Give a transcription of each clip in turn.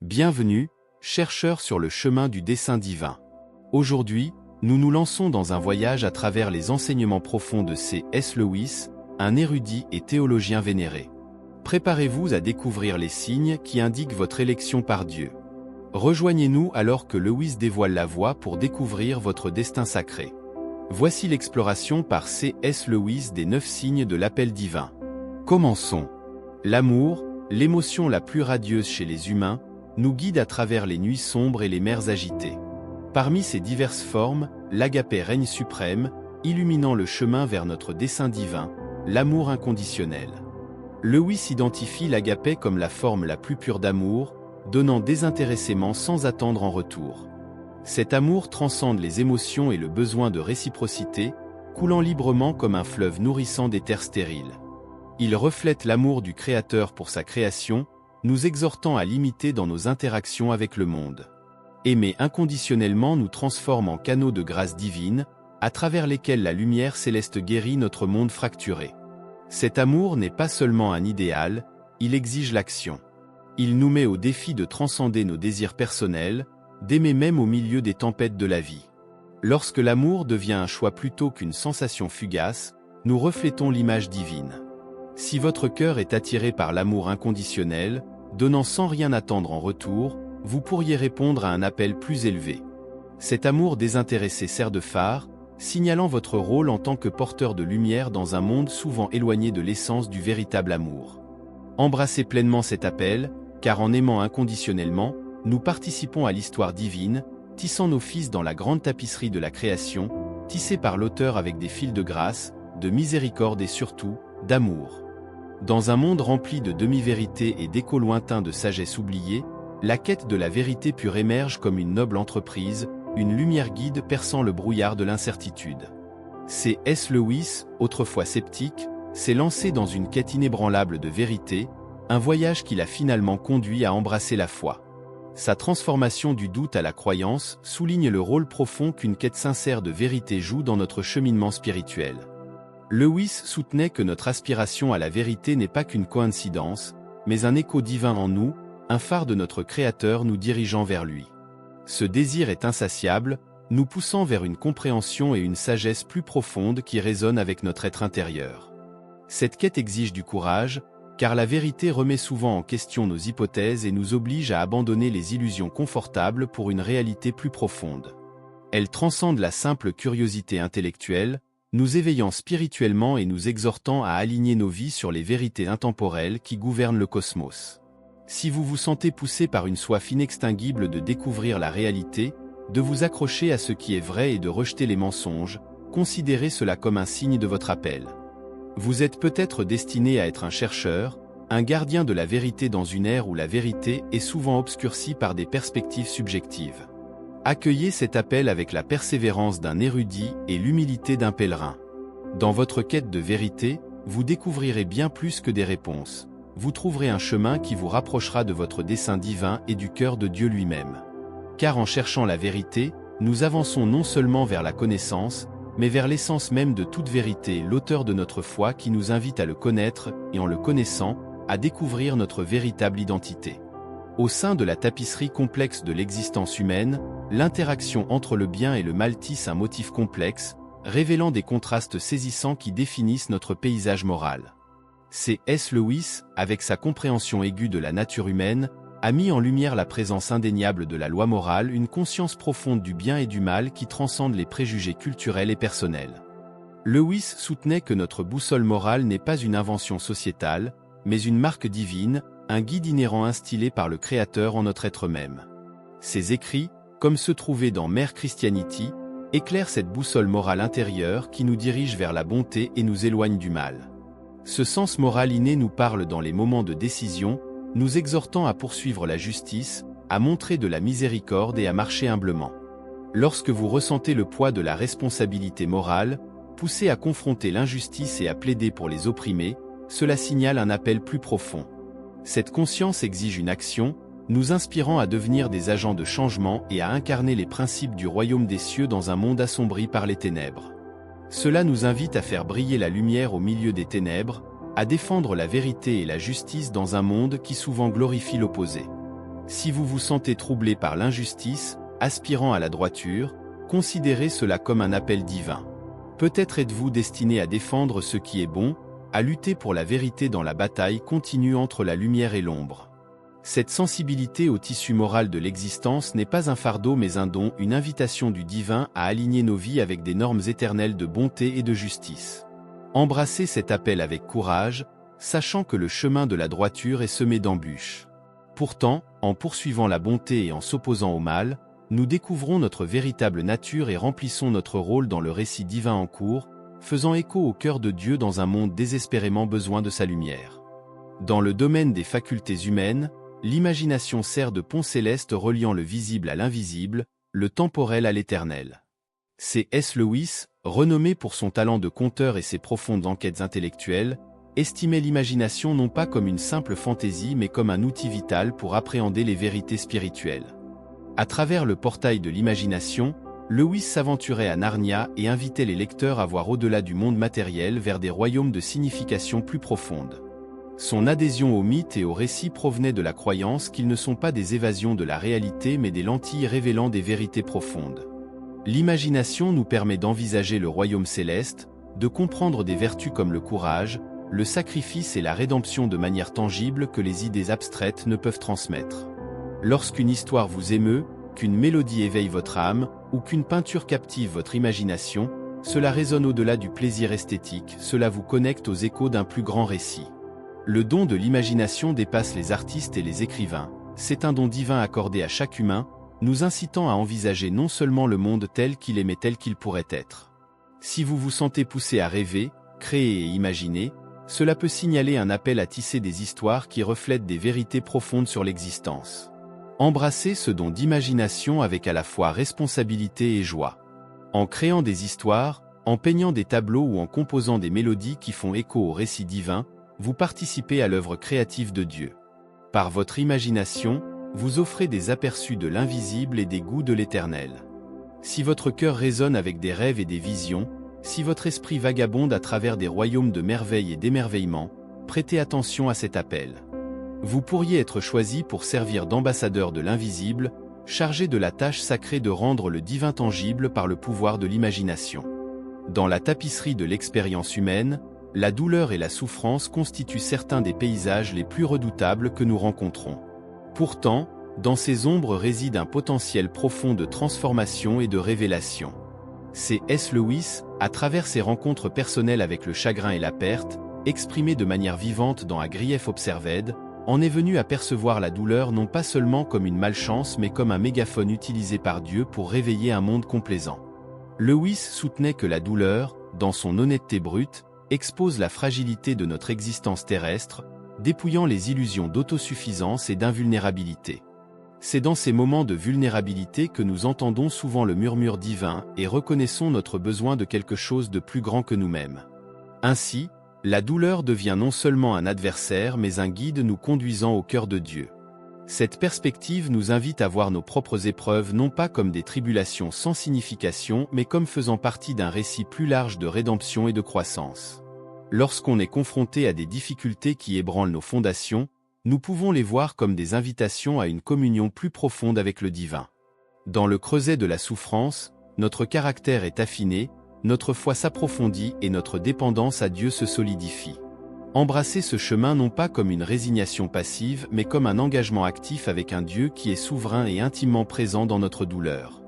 Bienvenue, chercheurs sur le chemin du dessein divin. Aujourd'hui, nous nous lançons dans un voyage à travers les enseignements profonds de C.S. Lewis, un érudit et théologien vénéré. Préparez-vous à découvrir les signes qui indiquent votre élection par Dieu. Rejoignez-nous alors que Lewis dévoile la voie pour découvrir votre destin sacré. Voici l'exploration par C.S. Lewis des 9 signes de l'appel divin. Commençons. L'amour, l'émotion la plus radieuse chez les humains, nous guide à travers les nuits sombres et les mers agitées. Parmi ses diverses formes, l'agapé règne suprême, illuminant le chemin vers notre dessein divin, l'amour inconditionnel. Lewis identifie l'agapé comme la forme la plus pure d'amour, donnant désintéressément sans attendre en retour. Cet amour transcende les émotions et le besoin de réciprocité, coulant librement comme un fleuve nourrissant des terres stériles. Il reflète l'amour du Créateur pour sa création, nous exhortant à l'imiter dans nos interactions avec le monde. Aimer inconditionnellement nous transforme en canaux de grâce divine, à travers lesquels la lumière céleste guérit notre monde fracturé. Cet amour n'est pas seulement un idéal, il exige l'action. Il nous met au défi de transcender nos désirs personnels, d'aimer même au milieu des tempêtes de la vie. Lorsque l'amour devient un choix plutôt qu'une sensation fugace, nous reflétons l'image divine. Si votre cœur est attiré par l'amour inconditionnel, donnant sans rien attendre en retour, vous pourriez répondre à un appel plus élevé. Cet amour désintéressé sert de phare, signalant votre rôle en tant que porteur de lumière dans un monde souvent éloigné de l'essence du véritable amour. Embrassez pleinement cet appel, car en aimant inconditionnellement, nous participons à l'histoire divine, tissant nos fils dans la grande tapisserie de la création, tissée par l'auteur avec des fils de grâce, de miséricorde et surtout, d'amour. Dans un monde rempli de demi-vérités et d'échos lointains de sagesse oubliée, la quête de la vérité pure émerge comme une noble entreprise, une lumière guide perçant le brouillard de l'incertitude. C.S. Lewis, autrefois sceptique, s'est lancé dans une quête inébranlable de vérité, un voyage qui l'a finalement conduit à embrasser la foi. Sa transformation du doute à la croyance souligne le rôle profond qu'une quête sincère de vérité joue dans notre cheminement spirituel. Lewis soutenait que notre aspiration à la vérité n'est pas qu'une coïncidence, mais un écho divin en nous, un phare de notre Créateur nous dirigeant vers lui. Ce désir est insatiable, nous poussant vers une compréhension et une sagesse plus profonde qui résonnent avec notre être intérieur. Cette quête exige du courage, car la vérité remet souvent en question nos hypothèses et nous oblige à abandonner les illusions confortables pour une réalité plus profonde. Elle transcende la simple curiosité intellectuelle, nous éveillant spirituellement et nous exhortant à aligner nos vies sur les vérités intemporelles qui gouvernent le cosmos. Si vous vous sentez poussé par une soif inextinguible de découvrir la réalité, de vous accrocher à ce qui est vrai et de rejeter les mensonges, considérez cela comme un signe de votre appel. Vous êtes peut-être destiné à être un chercheur, un gardien de la vérité dans une ère où la vérité est souvent obscurcie par des perspectives subjectives. Accueillez cet appel avec la persévérance d'un érudit et l'humilité d'un pèlerin. Dans votre quête de vérité, vous découvrirez bien plus que des réponses. Vous trouverez un chemin qui vous rapprochera de votre dessein divin et du cœur de Dieu lui-même. Car en cherchant la vérité, nous avançons non seulement vers la connaissance, mais vers l'essence même de toute vérité, l'auteur de notre foi qui nous invite à le connaître et en le connaissant, à découvrir notre véritable identité. Au sein de la tapisserie complexe de l'existence humaine, l'interaction entre le bien et le mal tisse un motif complexe, révélant des contrastes saisissants qui définissent notre paysage moral. C.S. Lewis, avec sa compréhension aiguë de la nature humaine, a mis en lumière la présence indéniable de la loi morale, une conscience profonde du bien et du mal qui transcende les préjugés culturels et personnels. Lewis soutenait que notre boussole morale n'est pas une invention sociétale, mais une marque divine, un guide inhérent instillé par le Créateur en notre être même. Ses écrits, comme ceux trouvés dans Mere Christianity, éclairent cette boussole morale intérieure qui nous dirige vers la bonté et nous éloigne du mal. Ce sens moral inné nous parle dans les moments de décision, nous exhortant à poursuivre la justice, à montrer de la miséricorde et à marcher humblement. Lorsque vous ressentez le poids de la responsabilité morale, poussé à confronter l'injustice et à plaider pour les opprimés, cela signale un appel plus profond. Cette conscience exige une action, nous inspirant à devenir des agents de changement et à incarner les principes du royaume des cieux dans un monde assombri par les ténèbres. Cela nous invite à faire briller la lumière au milieu des ténèbres, à défendre la vérité et la justice dans un monde qui souvent glorifie l'opposé. Si vous vous sentez troublé par l'injustice, aspirant à la droiture, considérez cela comme un appel divin. Peut-être êtes-vous destiné à défendre ce qui est bon, à lutter pour la vérité dans la bataille continue entre la lumière et l'ombre. Cette sensibilité au tissu moral de l'existence n'est pas un fardeau mais un don, une invitation du divin à aligner nos vies avec des normes éternelles de bonté et de justice. Embrassez cet appel avec courage, sachant que le chemin de la droiture est semé d'embûches. Pourtant, en poursuivant la bonté et en s'opposant au mal, nous découvrons notre véritable nature et remplissons notre rôle dans le récit divin en cours, faisant écho au cœur de Dieu dans un monde désespérément besoin de sa lumière. Dans le domaine des facultés humaines, l'imagination sert de pont céleste reliant le visible à l'invisible, le temporel à l'éternel. C.S. Lewis, renommé pour son talent de conteur et ses profondes enquêtes intellectuelles, estimait l'imagination non pas comme une simple fantaisie mais comme un outil vital pour appréhender les vérités spirituelles. À travers le portail de l'imagination, Lewis s'aventurait à Narnia et invitait les lecteurs à voir au-delà du monde matériel vers des royaumes de signification plus profonde. Son adhésion aux mythes et aux récits provenait de la croyance qu'ils ne sont pas des évasions de la réalité mais des lentilles révélant des vérités profondes. L'imagination nous permet d'envisager le royaume céleste, de comprendre des vertus comme le courage, le sacrifice et la rédemption de manière tangible que les idées abstraites ne peuvent transmettre. Lorsqu'une histoire vous émeut, qu'une mélodie éveille votre âme, ou qu'une peinture captive votre imagination, cela résonne au-delà du plaisir esthétique, cela vous connecte aux échos d'un plus grand récit. Le don de l'imagination dépasse les artistes et les écrivains, c'est un don divin accordé à chaque humain, nous incitant à envisager non seulement le monde tel qu'il est mais tel qu'il pourrait être. Si vous vous sentez poussé à rêver, créer et imaginer, cela peut signaler un appel à tisser des histoires qui reflètent des vérités profondes sur l'existence. Embrassez ce don d'imagination avec à la fois responsabilité et joie. En créant des histoires, en peignant des tableaux ou en composant des mélodies qui font écho au récit divin, vous participez à l'œuvre créative de Dieu. Par votre imagination, vous offrez des aperçus de l'invisible et des goûts de l'éternel. Si votre cœur résonne avec des rêves et des visions, si votre esprit vagabonde à travers des royaumes de merveilles et d'émerveillement, prêtez attention à cet appel. Vous pourriez être choisi pour servir d'ambassadeur de l'invisible, chargé de la tâche sacrée de rendre le divin tangible par le pouvoir de l'imagination. Dans la tapisserie de l'expérience humaine, la douleur et la souffrance constituent certains des paysages les plus redoutables que nous rencontrons. Pourtant, dans ces ombres réside un potentiel profond de transformation et de révélation. C.S. Lewis, à travers ses rencontres personnelles avec le chagrin et la perte, exprimées de manière vivante dans A Grief Observed, en est venu à percevoir la douleur non pas seulement comme une malchance mais comme un mégaphone utilisé par Dieu pour réveiller un monde complaisant. Lewis soutenait que la douleur, dans son honnêteté brute, expose la fragilité de notre existence terrestre, dépouillant les illusions d'autosuffisance et d'invulnérabilité. C'est dans ces moments de vulnérabilité que nous entendons souvent le murmure divin et reconnaissons notre besoin de quelque chose de plus grand que nous-mêmes. Ainsi, la douleur devient non seulement un adversaire mais un guide nous conduisant au cœur de Dieu. Cette perspective nous invite à voir nos propres épreuves non pas comme des tribulations sans signification mais comme faisant partie d'un récit plus large de rédemption et de croissance. Lorsqu'on est confronté à des difficultés qui ébranlent nos fondations, nous pouvons les voir comme des invitations à une communion plus profonde avec le divin. Dans le creuset de la souffrance, notre caractère est affiné, notre foi s'approfondit et notre dépendance à Dieu se solidifie. Embrasser ce chemin non pas comme une résignation passive mais comme un engagement actif avec un Dieu qui est souverain et intimement présent dans notre douleur.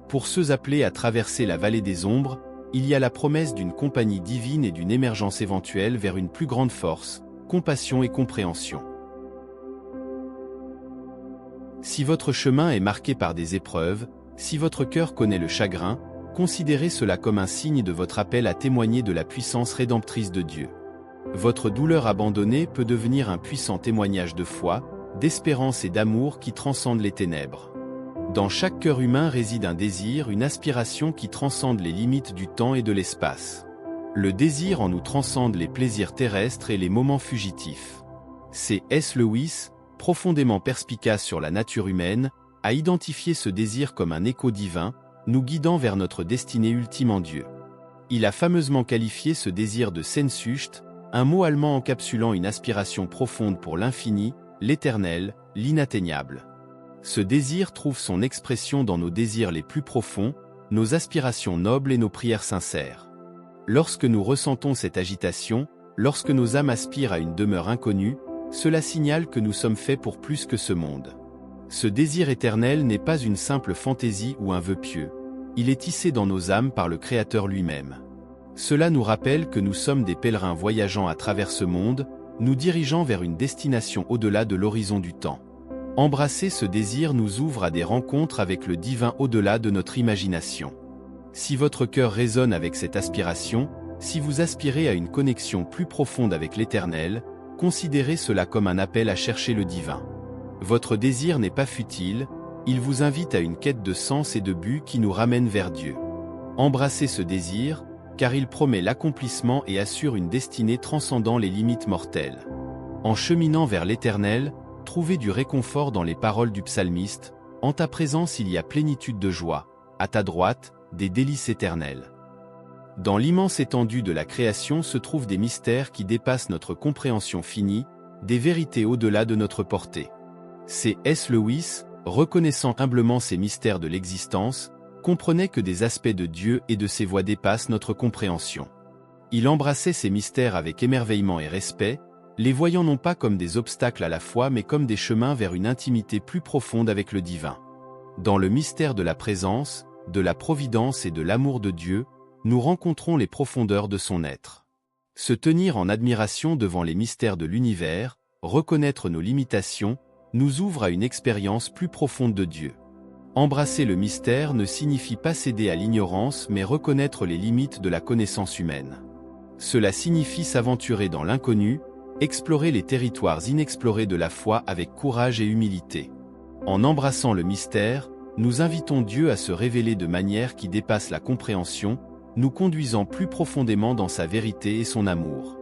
Pour ceux appelés à traverser la vallée des ombres, il y a la promesse d'une compagnie divine et d'une émergence éventuelle vers une plus grande force, compassion et compréhension. Si votre chemin est marqué par des épreuves, si votre cœur connaît le chagrin, considérez cela comme un signe de votre appel à témoigner de la puissance rédemptrice de Dieu. Votre douleur abandonnée peut devenir un puissant témoignage de foi, d'espérance et d'amour qui transcende les ténèbres. Dans chaque cœur humain réside un désir, une aspiration qui transcende les limites du temps et de l'espace. Le désir en nous transcende les plaisirs terrestres et les moments fugitifs. C.S. Lewis, profondément perspicace sur la nature humaine, a identifié ce désir comme un écho divin, nous guidant vers notre destinée ultime en Dieu. Il a fameusement qualifié ce désir de Sehnsucht, un mot allemand encapsulant une aspiration profonde pour l'infini, l'éternel, l'inatteignable. Ce désir trouve son expression dans nos désirs les plus profonds, nos aspirations nobles et nos prières sincères. Lorsque nous ressentons cette agitation, lorsque nos âmes aspirent à une demeure inconnue, cela signale que nous sommes faits pour plus que ce monde. Ce désir éternel n'est pas une simple fantaisie ou un vœu pieux. Il est tissé dans nos âmes par le Créateur lui-même. Cela nous rappelle que nous sommes des pèlerins voyageant à travers ce monde, nous dirigeant vers une destination au-delà de l'horizon du temps. Embrasser ce désir nous ouvre à des rencontres avec le divin au-delà de notre imagination. Si votre cœur résonne avec cette aspiration, si vous aspirez à une connexion plus profonde avec l'Éternel, considérez cela comme un appel à chercher le divin. Votre désir n'est pas futile, il vous invite à une quête de sens et de but qui nous ramène vers Dieu. Embrassez ce désir, car il promet l'accomplissement et assure une destinée transcendant les limites mortelles. En cheminant vers l'Éternel, trouvez du réconfort dans les paroles du psalmiste, « En ta présence il y a plénitude de joie, à ta droite, des délices éternelles. » Dans l'immense étendue de la création se trouvent des mystères qui dépassent notre compréhension finie, des vérités au-delà de notre portée. C.S. Lewis, reconnaissant humblement ces mystères de l'existence, comprenait que des aspects de Dieu et de ses voies dépassent notre compréhension. Il embrassait ces mystères avec émerveillement et respect, les voyant non pas comme des obstacles à la foi mais comme des chemins vers une intimité plus profonde avec le divin. Dans le mystère de la présence, de la providence et de l'amour de Dieu, nous rencontrons les profondeurs de son être. Se tenir en admiration devant les mystères de l'univers, reconnaître nos limitations, nous ouvre à une expérience plus profonde de Dieu. Embrasser le mystère ne signifie pas céder à l'ignorance mais reconnaître les limites de la connaissance humaine. Cela signifie s'aventurer dans l'inconnu, explorer les territoires inexplorés de la foi avec courage et humilité. En embrassant le mystère, nous invitons Dieu à se révéler de manière qui dépasse la compréhension, nous conduisant plus profondément dans sa vérité et son amour.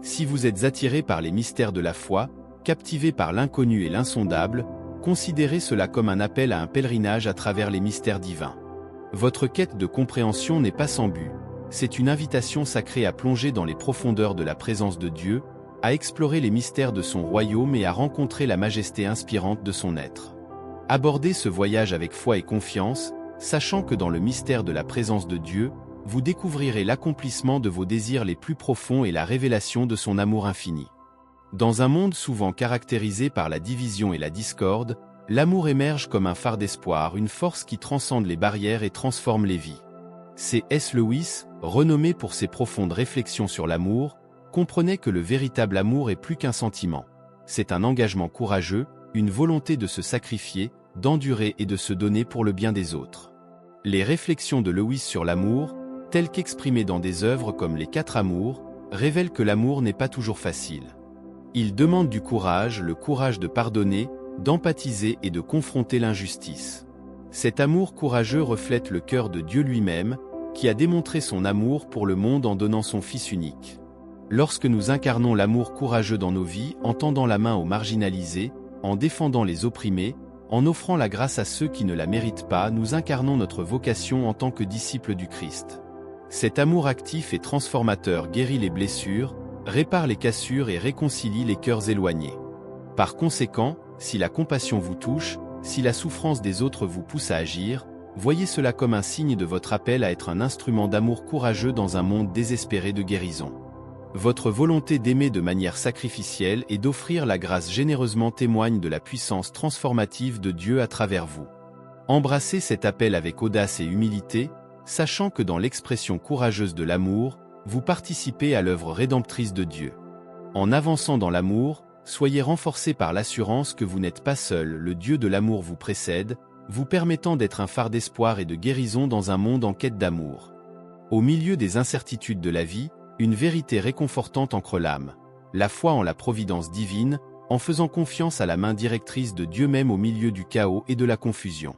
Si vous êtes attiré par les mystères de la foi, captivé par l'inconnu et l'insondable, considérez cela comme un appel à un pèlerinage à travers les mystères divins. Votre quête de compréhension n'est pas sans but, c'est une invitation sacrée à plonger dans les profondeurs de la présence de Dieu, à explorer les mystères de son royaume et à rencontrer la majesté inspirante de son être. Abordez ce voyage avec foi et confiance, sachant que dans le mystère de la présence de Dieu, vous découvrirez l'accomplissement de vos désirs les plus profonds et la révélation de son amour infini. Dans un monde souvent caractérisé par la division et la discorde, l'amour émerge comme un phare d'espoir, une force qui transcende les barrières et transforme les vies. C.S. Lewis, renommé pour ses profondes réflexions sur l'amour, comprenait que le véritable amour est plus qu'un sentiment. C'est un engagement courageux, une volonté de se sacrifier, d'endurer et de se donner pour le bien des autres. Les réflexions de Lewis sur l'amour, telles qu'exprimées dans des œuvres comme Les Quatre Amours, révèlent que l'amour n'est pas toujours facile. Il demande du courage, le courage de pardonner, d'empathiser et de confronter l'injustice. Cet amour courageux reflète le cœur de Dieu lui-même, qui a démontré son amour pour le monde en donnant son Fils unique. Lorsque nous incarnons l'amour courageux dans nos vies, en tendant la main aux marginalisés, en défendant les opprimés, en offrant la grâce à ceux qui ne la méritent pas, nous incarnons notre vocation en tant que disciples du Christ. Cet amour actif et transformateur guérit les blessures, répare les cassures et réconcilie les cœurs éloignés. Par conséquent, si la compassion vous touche, si la souffrance des autres vous pousse à agir, voyez cela comme un signe de votre appel à être un instrument d'amour courageux dans un monde désespéré de guérison. Votre volonté d'aimer de manière sacrificielle et d'offrir la grâce généreusement témoigne de la puissance transformative de Dieu à travers vous. Embrassez cet appel avec audace et humilité, sachant que dans l'expression courageuse de l'amour, vous participez à l'œuvre rédemptrice de Dieu. En avançant dans l'amour, soyez renforcés par l'assurance que vous n'êtes pas seul, le Dieu de l'amour vous précède, vous permettant d'être un phare d'espoir et de guérison dans un monde en quête d'amour. Au milieu des incertitudes de la vie, une vérité réconfortante ancre l'âme, la foi en la providence divine, en faisant confiance à la main directrice de Dieu même au milieu du chaos et de la confusion.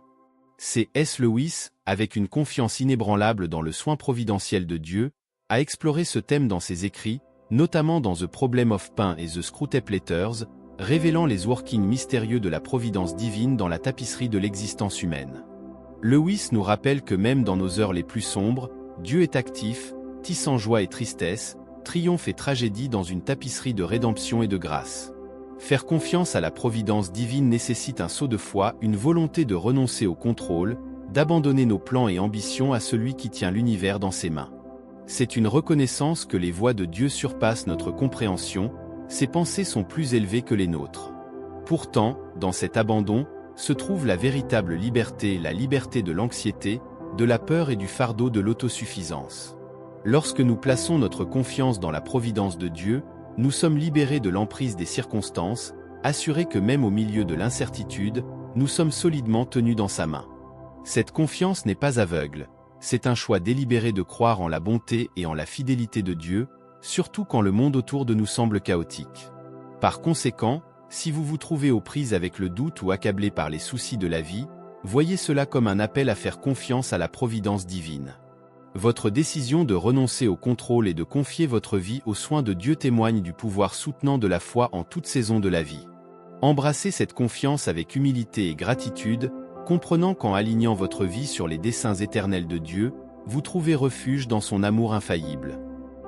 C.S. Lewis, avec une confiance inébranlable dans le soin providentiel de Dieu, a exploré ce thème dans ses écrits, notamment dans The Problem of Pain et The Screwtape Letters, révélant les workings mystérieux de la providence divine dans la tapisserie de l'existence humaine. Lewis nous rappelle que même dans nos heures les plus sombres, Dieu est actif, tissant joie et tristesse, triomphe et tragédie dans une tapisserie de rédemption et de grâce. Faire confiance à la providence divine nécessite un saut de foi, une volonté de renoncer au contrôle, d'abandonner nos plans et ambitions à celui qui tient l'univers dans ses mains. C'est une reconnaissance que les voies de Dieu surpassent notre compréhension, ses pensées sont plus élevées que les nôtres. Pourtant, dans cet abandon, se trouve la véritable liberté, la liberté de l'anxiété, de la peur et du fardeau de l'autosuffisance. Lorsque nous plaçons notre confiance dans la providence de Dieu, nous sommes libérés de l'emprise des circonstances, assurés que même au milieu de l'incertitude, nous sommes solidement tenus dans sa main. Cette confiance n'est pas aveugle, c'est un choix délibéré de croire en la bonté et en la fidélité de Dieu, surtout quand le monde autour de nous semble chaotique. Par conséquent, si vous vous trouvez aux prises avec le doute ou accablé par les soucis de la vie, voyez cela comme un appel à faire confiance à la providence divine. Votre décision de renoncer au contrôle et de confier votre vie aux soins de Dieu témoigne du pouvoir soutenant de la foi en toute saison de la vie. Embrassez cette confiance avec humilité et gratitude, comprenant qu'en alignant votre vie sur les desseins éternels de Dieu, vous trouvez refuge dans son amour infaillible.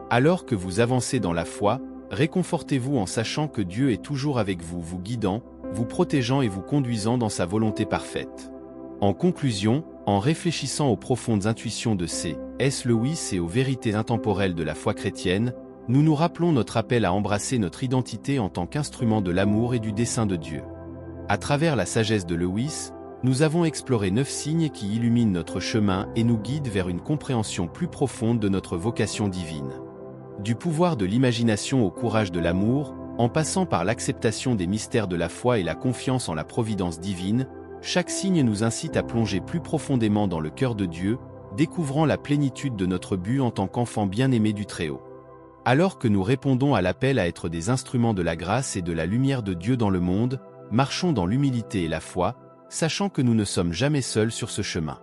Alors que vous avancez dans la foi, réconfortez-vous en sachant que Dieu est toujours avec vous, vous guidant, vous protégeant et vous conduisant dans sa volonté parfaite. En conclusion, en réfléchissant aux profondes intuitions de C.S. Lewis et aux vérités intemporelles de la foi chrétienne, nous nous rappelons notre appel à embrasser notre identité en tant qu'instrument de l'amour et du dessein de Dieu. À travers la sagesse de Lewis, nous avons exploré 9 signes qui illuminent notre chemin et nous guident vers une compréhension plus profonde de notre vocation divine. Du pouvoir de l'imagination au courage de l'amour, en passant par l'acceptation des mystères de la foi et la confiance en la providence divine, chaque signe nous incite à plonger plus profondément dans le cœur de Dieu, découvrant la plénitude de notre but en tant qu'enfants bien-aimés du Très-Haut. Alors que nous répondons à l'appel à être des instruments de la grâce et de la lumière de Dieu dans le monde, marchons dans l'humilité et la foi, sachant que nous ne sommes jamais seuls sur ce chemin.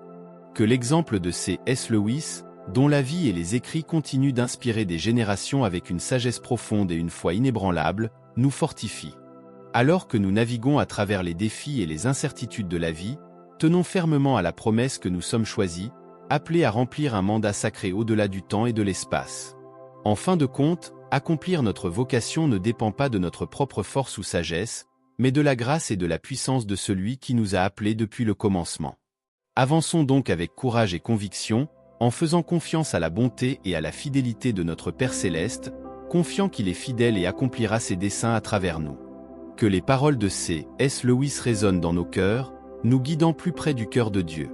Que l'exemple de C.S. Lewis, dont la vie et les écrits continuent d'inspirer des générations avec une sagesse profonde et une foi inébranlable, nous fortifie. Alors que nous naviguons à travers les défis et les incertitudes de la vie, tenons fermement à la promesse que nous sommes choisis, appelés à remplir un mandat sacré au-delà du temps et de l'espace. En fin de compte, accomplir notre vocation ne dépend pas de notre propre force ou sagesse, mais de la grâce et de la puissance de celui qui nous a appelés depuis le commencement. Avançons donc avec courage et conviction, en faisant confiance à la bonté et à la fidélité de notre Père Céleste, confiant qu'il est fidèle et accomplira ses desseins à travers nous. Que les paroles de C.S. Lewis résonnent dans nos cœurs, nous guidant plus près du cœur de Dieu.